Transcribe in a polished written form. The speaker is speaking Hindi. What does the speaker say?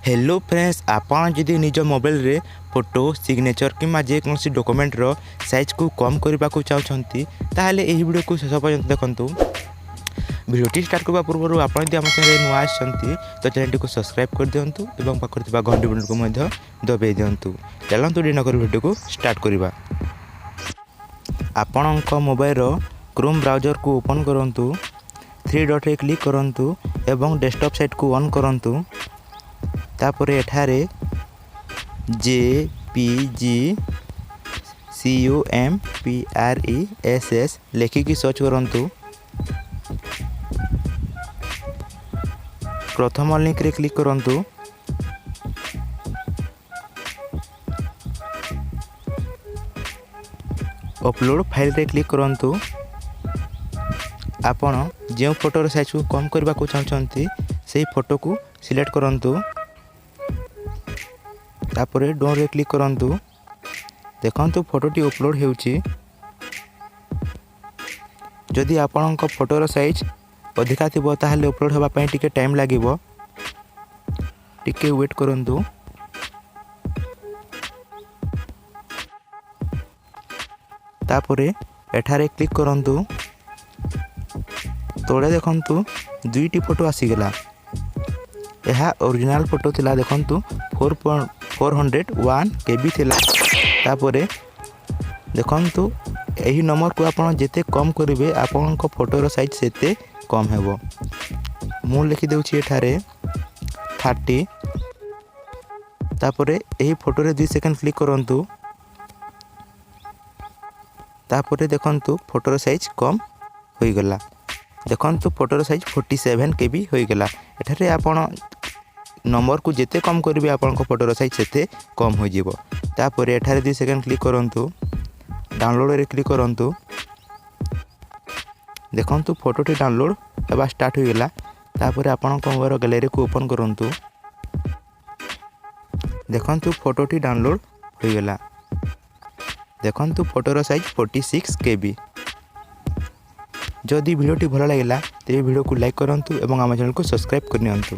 हेलो फ्रेंड्स, आपण जदि निज मोबाइल रे फोटो सिग्नेचर कि जेकोसी डॉक्यूमेंट रो साइज को कम करने को चाहते ताहले एही वीडियो को शेष पर्यंत देखंतु। वीडियोटी स्टार्ट करबा पूर्व आपण यदि आम चैनल नुआ आछंती तो चैनल को सब्सक्राइब कर दियंतु एवं पाखर थिबा घंटी बटन को मध्य दबाई दियंतु। चलंतु डिनकर वीडियो को स्टार्ट करबा। आपणक मोबाइल रो क्रोम ब्राउजर को ओपन करंतु, थ्री डॉट रे क्लिक करंतु एवं डेस्कटॉप साइट को ऑन करंतु। तापर एठारे JPG COMPRESS लिखिकी सर्च करंतु। प्रथम लिंक रे क्लिक करंतु। अपलोड फाइल रे क्लिक करंतु। आपण जो फोटोर साइज को कम करबा को चाहछंती सेही फोटो को सिलेक्ट करंतु। तापरे डोन रे क्लिक करंतु। देखंतु फोटोटी अपलोड हेउची। जदि आपणक फोटोर साइज अधिका थिबो ताहले अपलोड हेबा पई टिके टाइम लागिबो, टिके वेट करंतु। तापरे एठारे क्लिक करंतु। तोड़े देखंतु दुईटी फोटो आसीगला। यह ओरिजिनल फोटो थिला। देखंतु 401 KB थिला। तापरे देखंतु एही नंबर को आपण जेते कम करिवे आपनक फोटोर साइज सेते कम हेबो। मु लिखि देउछि एठारे 30। तापरे एही फोटो रे 2 सेकंड क्लिक करंतु। तापरे देखंतु फोटोर साइज कम होई गला। देखंतु फोटोर साइज 47 KB होई गला। एठारे आपण नंबर को जेते कम करिवे आपनक फोटोर साइज सेते कम हो जिवो। तापर एठारे 2 सेकंड क्लिक करंतु। डाउनलोड रे क्लिक करंतु। देखंतु फोटोटी डाउनलोड हेबा स्टार्ट हो गेला। तापर आपनक मोबाइल गैलरी को ओपन करंतु। देखंतु फोटोटी डाउनलोड हो गेला। देखंतु फोटोर साइज 46 KB। जदि वीडियोटी भल लगिला तेरे वीडियो को लाइक करंतु एवं आम चैनल को सब्सक्राइब करनियंतु।